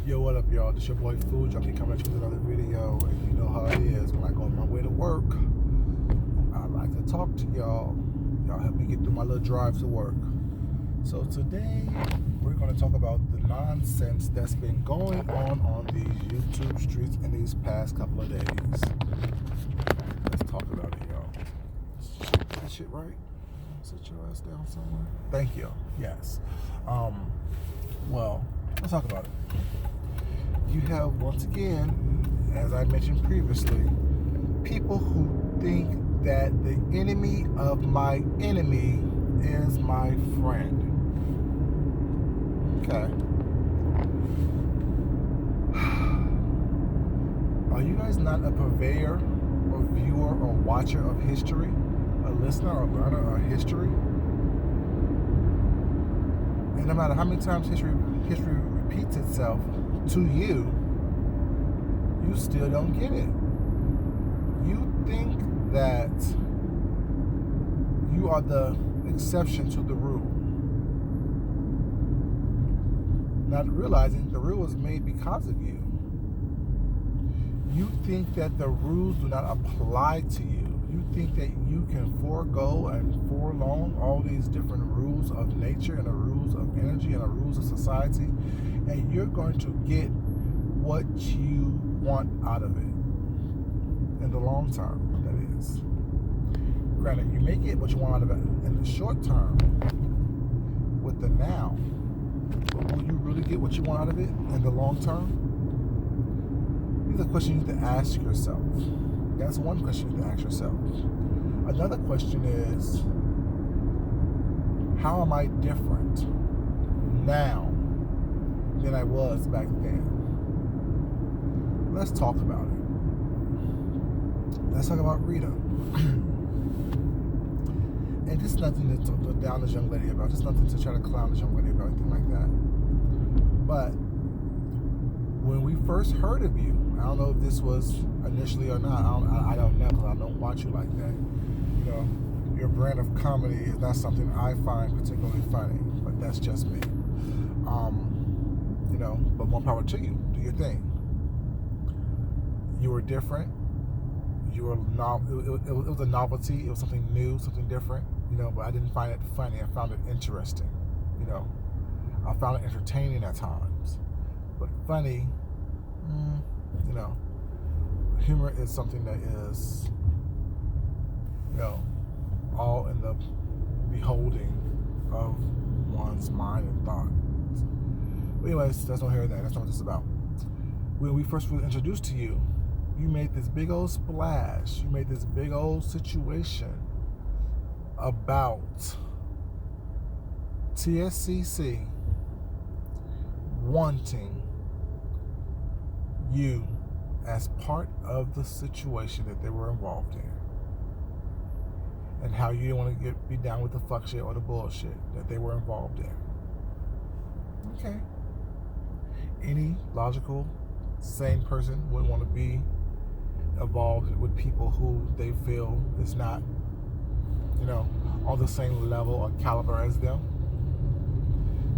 Yo, what up, y'all? This your boy Food Junkie coming at you with another video. And you know how it is. When I go on my way to work, I like to talk to y'all. Y'all help me get through my little drive to work. So today, we're going to talk about the nonsense that's been going on these YouTube streets in these past couple of days. Let's talk about it, y'all. That shit right? Sit your ass down somewhere. Thank you. Yes. Well, let's talk about it. You have, once again, as I mentioned previously, people who think that the enemy of my enemy is my friend. Okay. Are you guys not a purveyor or viewer or watcher of history? A listener or learner of history? And no matter how many times history repeats itself to you, you still don't get it. You think that you are the exception to the rule, not realizing the rule was made because of you. You think that the rules do not apply to you. You think that you can forego and forlong all these different rules of nature and the rules of energy and the rules of society, and you're going to get what you want out of it in the long term, that is. Granted, you may get what you want out of it in the short term with the now, but will you really get what you want out of it in the long term? These are questions you need to ask yourself. That's one question you need to ask yourself. Another question is, how am I different now than I was back then? Let's talk about it. Let's talk about Rita. And this is nothing to talk down this young lady about. Just nothing to try to clown this young lady about, anything like that. But when we first heard of you, I don't know if this was initially or not. I don't know, because I don't watch you like that. You know, your brand of comedy is not something I find particularly funny, but that's just me. You know, but more power to you. Do your thing. You were different. You were it was a novelty. It was something new, something different. You know, but I didn't find it funny. I found it interesting. You know, I found it entertaining at times, but funny. You know, humor is something that is, you know, all in the beholding of one's mind and thought. But anyways, that's not here or there. That's not what this is about. When we first were introduced to you, you made this big old splash. You made this big old situation about TSCC wanting you as part of the situation that they were involved in, and how you didn't want to be down with the fuck shit or the bullshit that they were involved in. Okay. Any logical, sane person wouldn't want to be involved with people who they feel is not, you know, on the same level or caliber as them.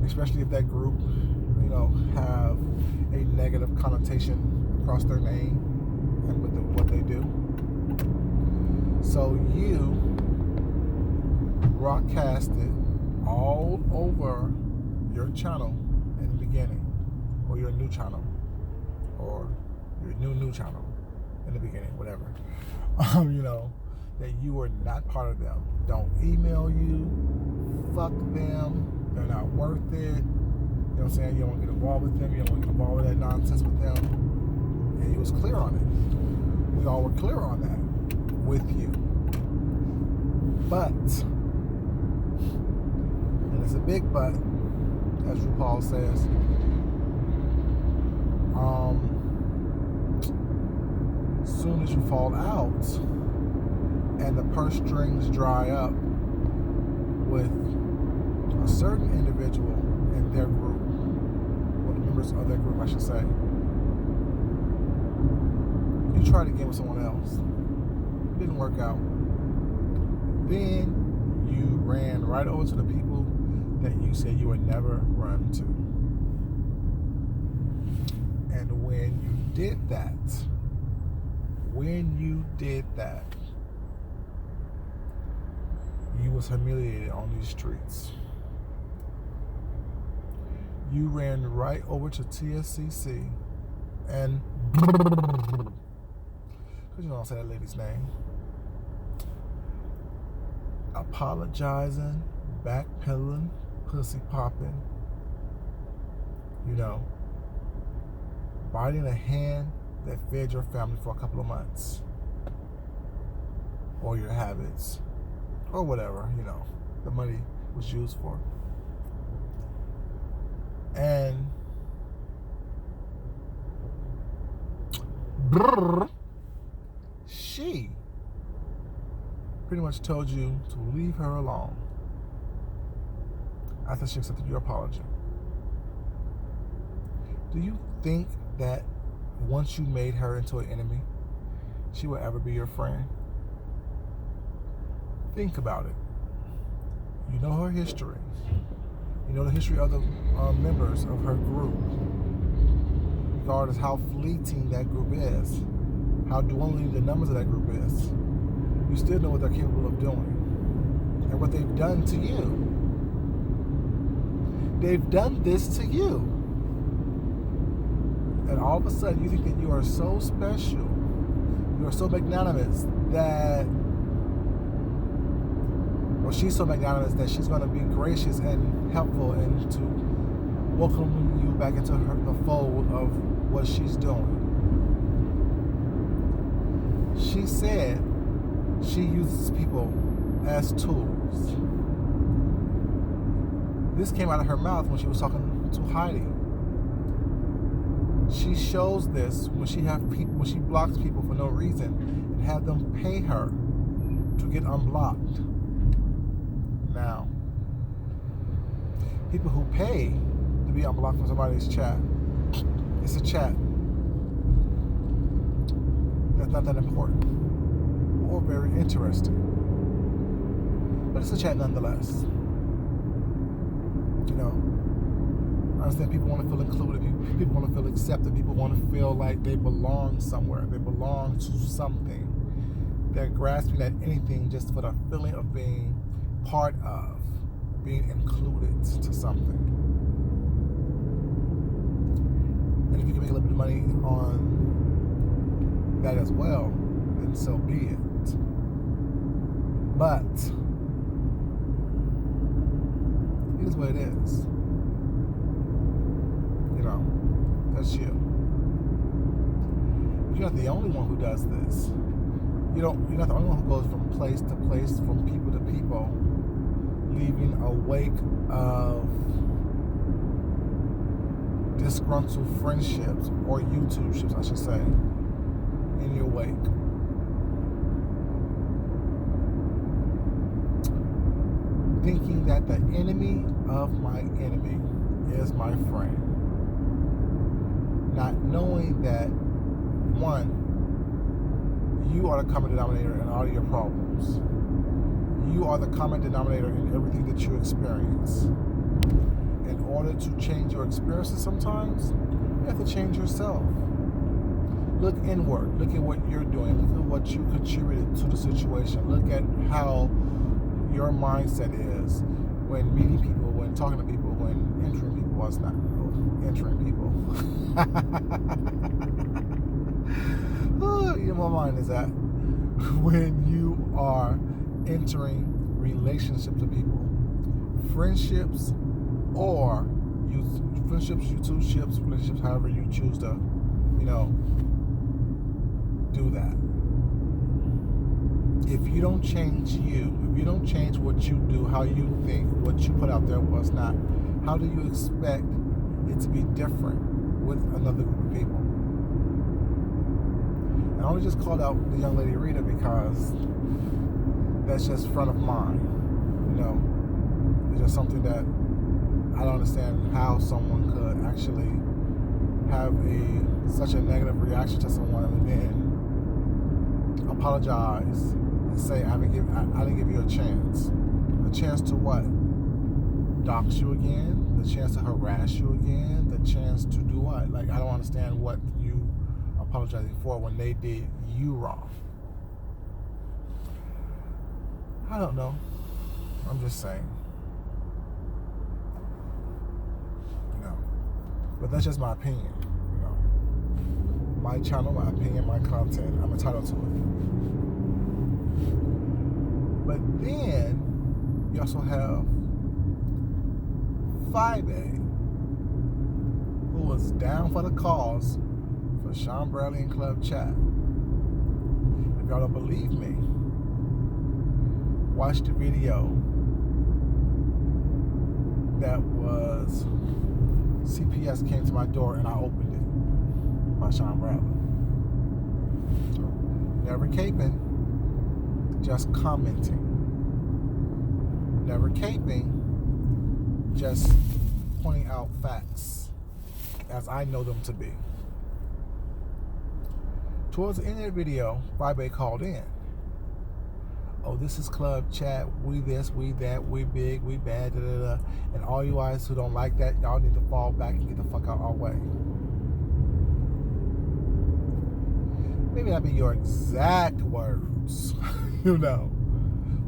Especially if that group, you know, have a negative connotation across their name and with what they do. So you broadcasted all over your channel in the beginning, or your new channel, or your new channel in the beginning, whatever. You know, that you were not part of them. Don't email you. Fuck them. They're not worth it. You know what I'm saying? You don't want to get involved with them. You don't want to get involved with that nonsense with them. And he was clear on it. We all were clear on that with you. But, and it's a big but, as RuPaul says, soon as you fall out and the purse strings dry up with a certain individual in their group, or the members of their group, I should say, you tried again with someone else, didn't work out, then you ran right over to the people that you said you would never run to. And when you did that, you was humiliated on these streets. You ran right over to TSCC and because you don't say that lady's name, apologizing, backpedaling, pussy popping, biting a hand that fed your family for a couple of months, or your habits, or whatever, the money was used for. And she pretty much told you to leave her alone after she accepted your apology. Do you think that once you made her into an enemy, she will ever be your friend? Think about it. You know her history. You know the history of the members of her group. Regardless how fleeting that group is, how dwindling the numbers of that group is, you still know what they're capable of doing and what they've done to you. They've done this to you. And all of a sudden you think that you are so special, you are so magnanimous that, well, she's so magnanimous that she's going to be gracious and helpful and to welcome you back into the fold of what she's doing. She said she uses people as tools. This came out of her mouth when she was talking to Heidi. She shows this when she blocks people for no reason and have them pay her to get unblocked. Now, people who pay to be unblocked from somebody's chat, it's a chat that's not that important or very interesting, but it's a chat nonetheless. I understand people want to feel included, people want to feel accepted, people want to feel like they belong somewhere, they belong to something. They're grasping at anything just for the feeling of being part of, being included to something. And if you can make a little bit of money on that as well, then so be it. But it is what it is. That's you. But you're not the only one who does this. You're not the only one who goes from place to place, from people to people, leaving a wake of disgruntled friendships, or YouTube ships, I should say, in your wake. Thinking that the enemy of my enemy is my friend. Not knowing that, one, you are the common denominator in all of your problems. You are the common denominator in everything that you experience. In order to change your experiences sometimes, you have to change yourself. Look inward. Look at what you're doing. Look at what you contributed to the situation. Look at how your mindset is when meeting people, when talking to people, when entering people. Well, it's not entering people. My mind is at when you are entering relationships with people, friendships, or YouTube ships, relationships, however you choose to, do that. If you don't change you, if you don't change what you do, how you think, what you put out there, what's not, how do you expect it to be different with another group of people? And I only just called out the young lady Rita because that's just front of mind. It's just something that I don't understand how someone could actually have such a negative reaction to someone and then apologize and say I didn't give you a chance. A chance to what? Dox you again? the chance to harass you again, the chance to do what? Like, I don't understand what you apologizing for when they did you wrong. I don't know. I'm just saying. You know. But that's just my opinion. You know. My channel, my opinion, my content. I'm entitled to it. But then you also have Fibe, who was down for the cause for Sean Bradley and Club Chat. If y'all don't believe me, watch the video that was CPS came to my door and I opened it by Sean Bradley. So, never caping, just commenting. Never caping, just pointing out facts as I know them to be. Towards the end of the video, Fibe called in. Oh, this is Club Chat. We this, we that, we big, we bad, da da da. And all you guys who don't like that, y'all need to fall back and get the fuck out our way. Maybe not be your exact words, you know,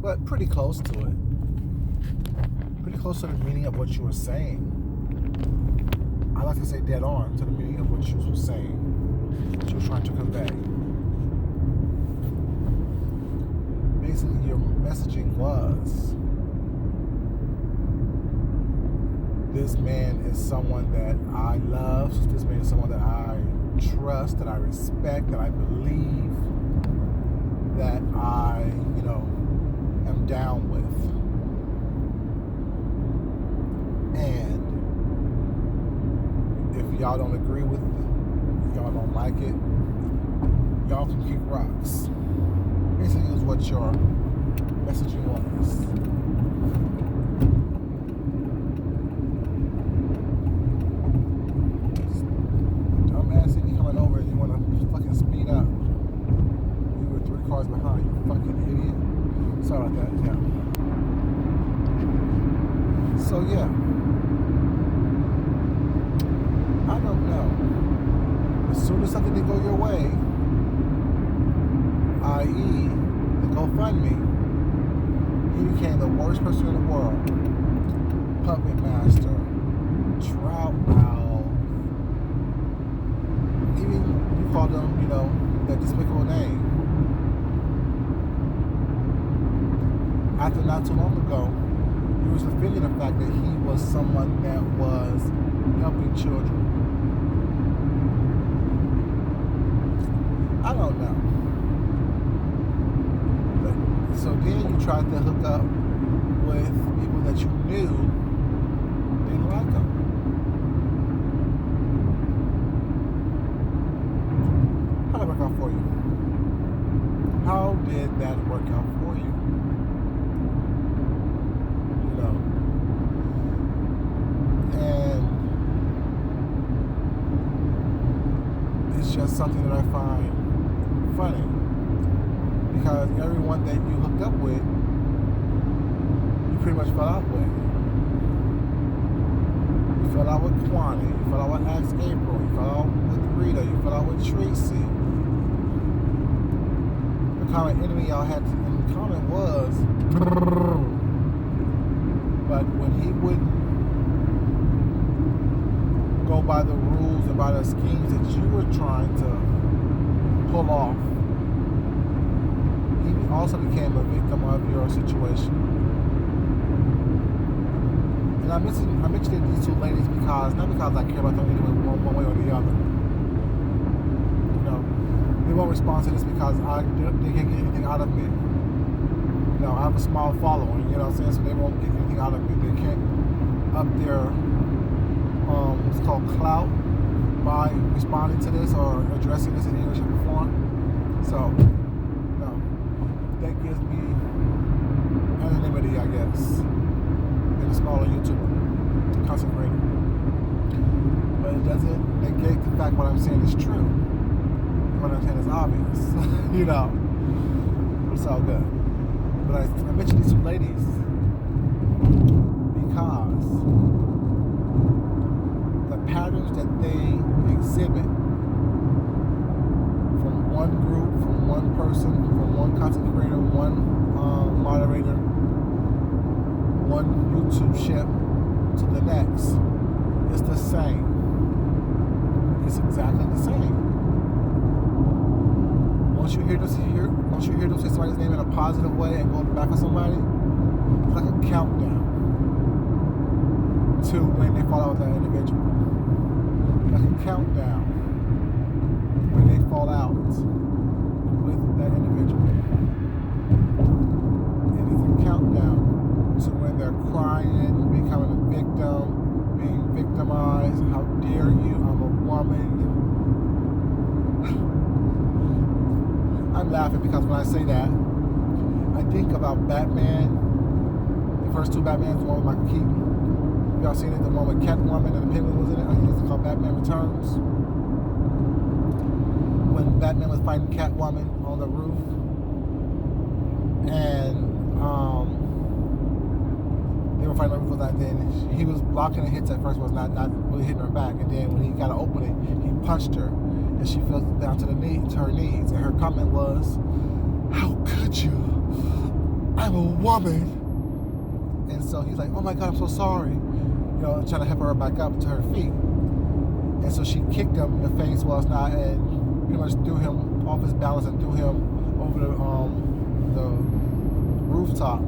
but pretty close to it. Pretty close to the meaning of what you were saying. I like to say dead on to the meaning of what you were saying, what you were trying to convey. Basically, your messaging was, this man is someone that I love, this man is someone that I trust, that I respect, that I believe, that I, you know, am down with. And if y'all don't agree with it, y'all don't like it, y'all can kick rocks. Basically, is what your messaging was. Dumbass, if you coming over and you want to fucking speed up, you were 3 cars behind, you fucking idiot. Sorry about that, yeah. So, yeah. I don't know. As soon as something didn't go your way, i.e., the GoFundMe, he became the worst person in the world. Puppet master, trout owl, even you called him, you know, that despicable name. After not too long ago, he was defending the fact that he was someone that was helping children. I don't know. So then you tried to hook up with people that you knew didn't like them. How did that work out for you? How did that work out for you? You know? And it's just something that I find funny. Because everyone that you hooked up with, you pretty much fell out with. You fell out with Kwani, you fell out with Axe April, you fell out with Rita, you fell out with Tracy. The common enemy y'all had in common was, but when he wouldn't go by the rules and by the schemes that you were trying to pull off, also became a victim of your situation. And I mentioned these 2 ladies because, not because I care about them anyway, one way or the other. You know, they won't respond to this because they can't get anything out of me. You know, I have a small following, you know what I'm saying? So they won't get anything out of me. They can't up their, what's called clout by responding to this or addressing this in English or form. So, that gives me anonymity, I guess, in a smaller YouTuber, content creator. But it doesn't negate the fact what I'm saying is true. What I'm saying is obvious, you know. It's all good. But I mentioned these 2 ladies because behaviors that they exhibit from one group, from one person, from one content creator, one moderator, one YouTube ship to the next. It's the same. It's exactly the same. Once you hear them say somebody's name in a positive way and go back on somebody, it's like a countdown to when they fall out with that individual. Like a countdown when they fall out with that individual. And it's a countdown to when they're crying, becoming a victim, being victimized. How dare you? I'm a woman. I'm laughing because when I say that, I think about Batman. The first two Batmans, the one with Michael Keaton. Y'all seen it? The one with Catwoman and the Penguin was in it. I think it's called Batman Returns. When Batman was fighting Catwoman on the roof, and they were fighting on the roof with that. Then he was blocking the hits at first, was not really hitting her back. And then when he got to open it, he punched her, and she fell down to her knees. And her comment was, "How could you? I'm a woman." And so he's like, "Oh my God, I'm so sorry." You know, trying to help her back up to her feet. And so she kicked him in the face and pretty much threw him off his balance and threw him over the rooftop.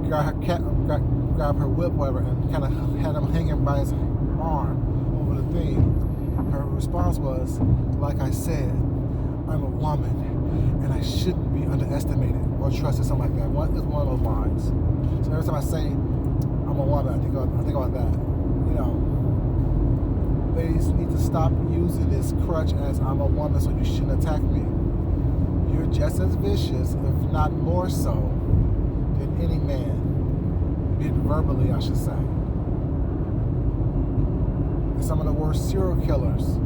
Grabbed her whip, whatever, and kind of had him hanging by his arm over the thing. Her response was, "Like I said, I'm a woman, and I shouldn't be underestimated or trusted," something like that. It's one of those lines. So every time I say I'm a woman, I think about that. You know, ladies need to stop using this crutch as I'm a woman, so you shouldn't attack me. You're just as vicious, if not more so, than any man. Be it verbally, I should say. And some of the worst serial killers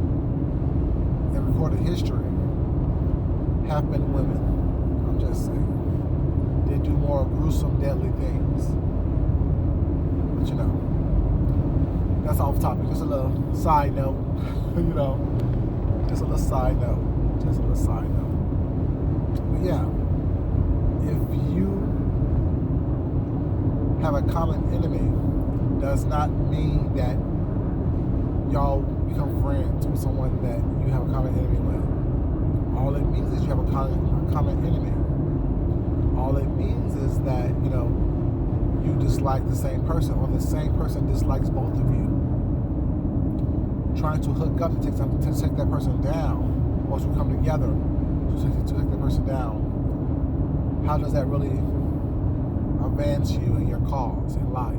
in recorded history have been women. I'm just saying. They do more gruesome, deadly things. But you know, that's off topic. Just a little side note. You know, just a little side note. But yeah, if you have a common enemy, does not mean that y'all become friends with someone that you have a common enemy with. All it means is you have a common enemy. All it means is that, you know, you dislike the same person, or the same person dislikes both of you. Trying to hook up to take that person down, once we come together to take that person down, how does that really advance you in your cause in life?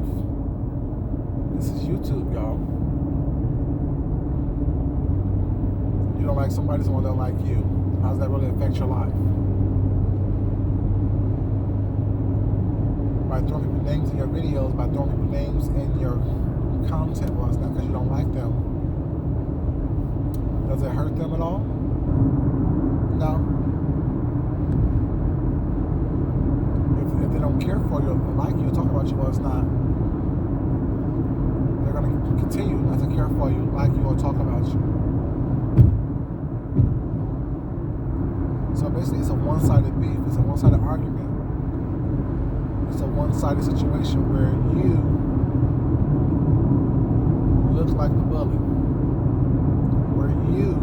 This is YouTube, y'all. You don't like somebody, someone don't like you. How does that really affect your life? By throwing people names in your videos, by throwing people names in your content, well, it's not because you don't like them. Does it hurt them at all? No. If they don't care for you, or like you, talk about you, well, it's not. They're going to continue not to care for you, like you, or talk about you. So basically, it's a one-sided beef. It's a one-sided argument. It's a one-sided situation where you look like the bully, where you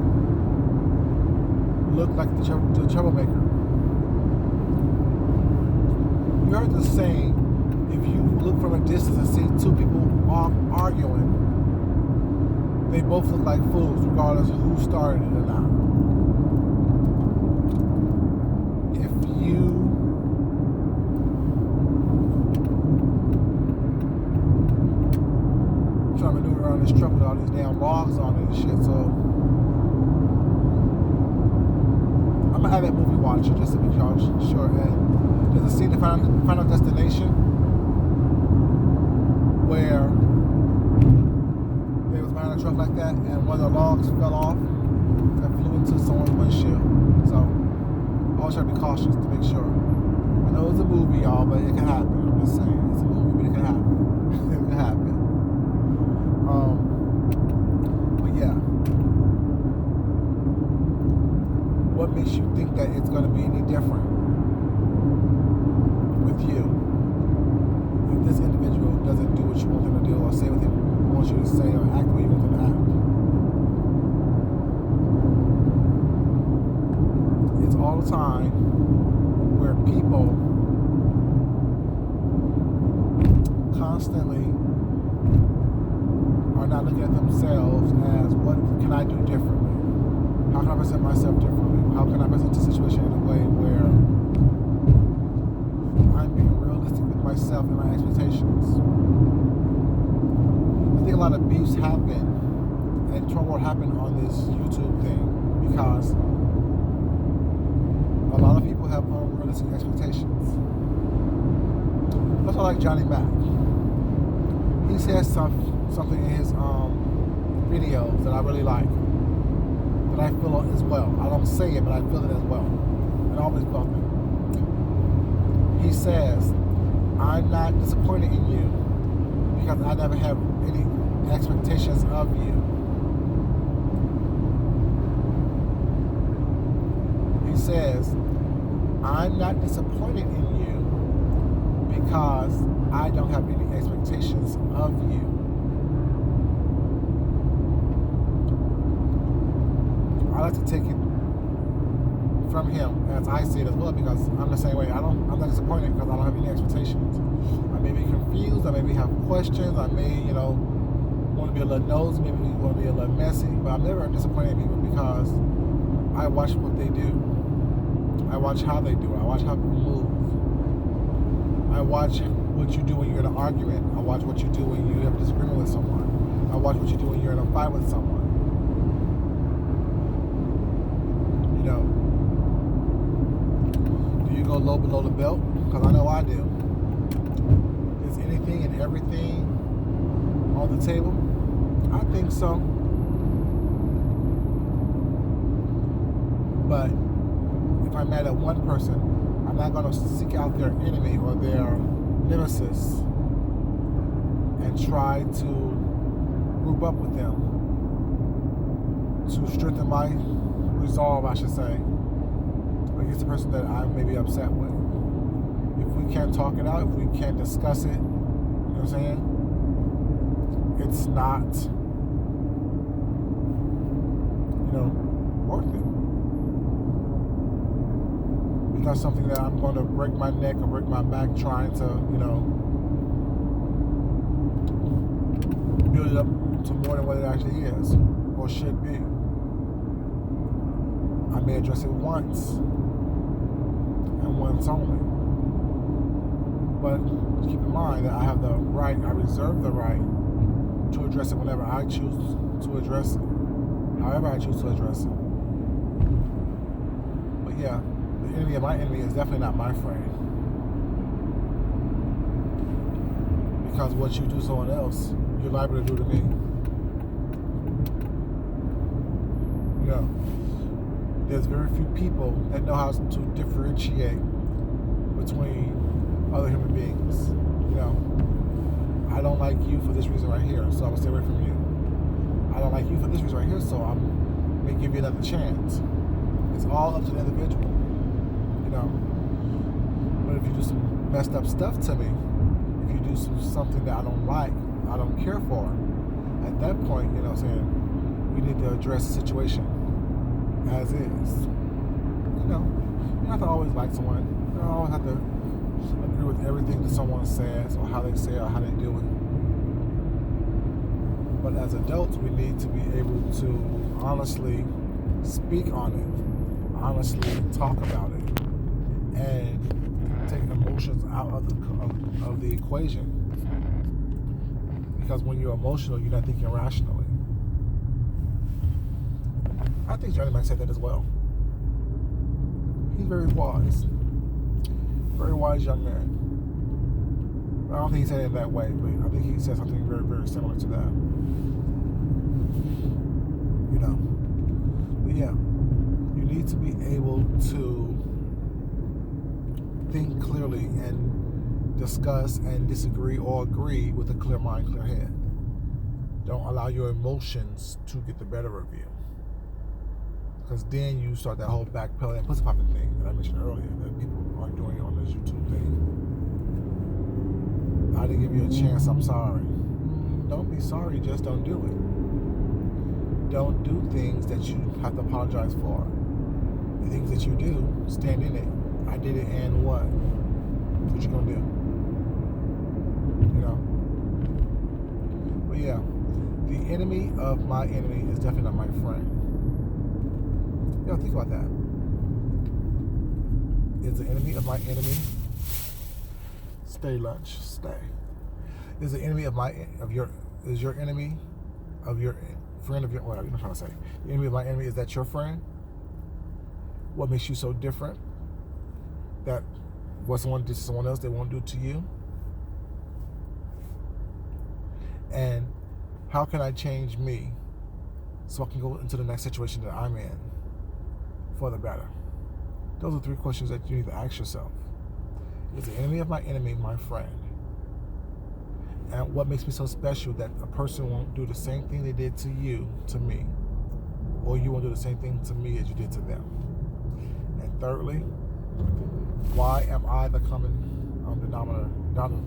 look like the troublemaker. You heard the saying, if you look from a distance and see two people arguing, they both look like fools, regardless of who started it or not. If you try to maneuver around this truck with all these damn logs on it and shit, so I'm gonna have that movie watcher just to be sure. And there's a scene in Final Destination where they was behind a truck like that, and one of the logs fell off and flew into someone's windshield. So always try to be cautious to make sure. I know it's a movie, y'all, but it can happen. I'm just saying, it's a movie, but it can happen. It can happen. it's going to be any different with you if this individual doesn't do what you want them to do or say what they want you to say or act the way you want them to act. It's all the time where people constantly are not looking at themselves as, what can I do differently? How can I present myself differently? How can I present the situation in a way where I'm being realistic with myself and my expectations? I think a lot of beefs happen and trouble happen on this YouTube thing because a lot of people have unrealistic expectations. That's why I like Johnny Mac. He says something in his videos that I really like, that I feel as well. I don't say it, but I feel it as well. And I always felt it. He says, I'm not disappointed in you because I never have any expectations of you. He says, I'm not disappointed in you because I don't have any expectations of you. I like to take it from him as I see it as well, because I'm the same way. I'm not disappointed because I don't have any expectations. I may be confused, I maybe have questions, I may, want to be a little nosy, maybe want to be a little messy, but I'm never disappointed in people because I watch what they do. I watch how they do it. I watch how people move. I watch what you do when you're in an argument. I watch what you do when you have a disagreement with someone. I watch what you do when you're in a fight with someone. Do you go low below the belt? Because I know I do. Is anything and everything on the table? I think so. But if I'm mad at one person, I'm not going to seek out their enemy or their nemesis and try to group up with them to strengthen my resolve, I should say, against the person that I may be upset with. If we can't talk it out, if we can't discuss it, you know what I'm saying? It's not, worth it. It's not something that I'm going to break my neck or break my back trying to, build it up to more than what it actually is or should be. I may address it once and once only. But keep in mind that I have the right, I reserve the right to address it whenever I choose to address it, however I choose to address it. But yeah, the enemy of my enemy is definitely not my friend. Because what you do to someone else, you're liable to do to me. There's very few people that know how to differentiate between other human beings. I don't like you for this reason right here, so I'm gonna stay away from you. I don't like you for this reason right here, so I'm gonna give you another chance. It's all up to the individual, But if you do some messed up stuff to me, if you do something that I don't like, I don't care for, at that point, we need to address the situation as is. You don't have to always like someone. You don't always have to agree with everything that someone says or how they say it or how they do it. But as adults, we need to be able to honestly speak on it, honestly talk about it, and take emotions out of the equation. Because when you're emotional, you're not thinking rationally. I think Johnny Mac said that as well. He's very wise young man. I don't think he said it that way, but I think he said something very, very similar to that. But yeah, you need to be able to think clearly and discuss and disagree or agree with a clear mind, clear head. Don't allow your emotions to get the better of you. Because then you start that whole backpedaling and pussy popping thing that I mentioned earlier that people are doing on this YouTube thing. I didn't give you a chance, I'm sorry. Don't be sorry, just don't do it. Don't do things that you have to apologize for. The things that you do, stand in it. I did it, and what? What you gonna do? You know? But yeah, the enemy of my enemy is definitely not my friend. You know, think about that. Is the enemy of my enemy? Stay lunch, stay. Is the enemy of is your enemy of your friend of your, whatever you're trying to say. The enemy of my enemy, is that your friend? What makes you so different? That what someone did to someone else, they won't do to you? And how can I change me so I can go into the next situation that I'm in for the better? Those are 3 questions that you need to ask yourself. Is the enemy of my enemy my friend? And what makes me so special that a person won't do the same thing they did to you, to me, or you won't do the same thing to me as you did to them? And thirdly, why am I the common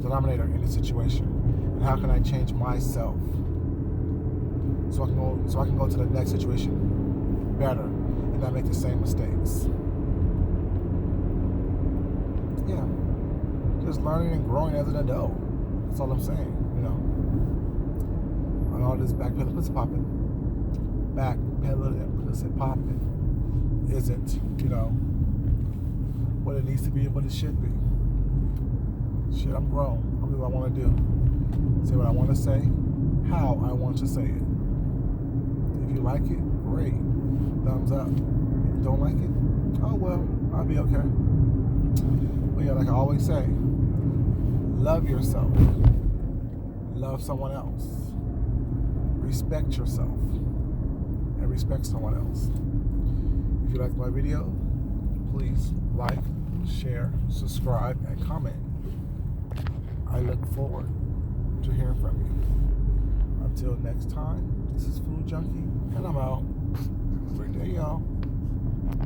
denominator in this situation? And how can I change myself so I can go to the next situation better and not make the same mistakes? Yeah, just learning and growing as an adult. That's all I'm saying, you know. On all this backpedaling, pussy popping, isn't, you know, what it needs to be and what it should be. Shit, I'm grown. I do what I want to do. Say what I want to say, how I want to say it. If you like it, great. Thumbs up. If you don't like it, oh well, I'll be okay. But yeah, like I always say, love yourself. Love someone else. Respect yourself. And respect someone else. If you like my video, please like, share, subscribe, and comment. I look forward to hearing from you. Until next time, this is Food Junkie, and I'm out. Great day, y'all.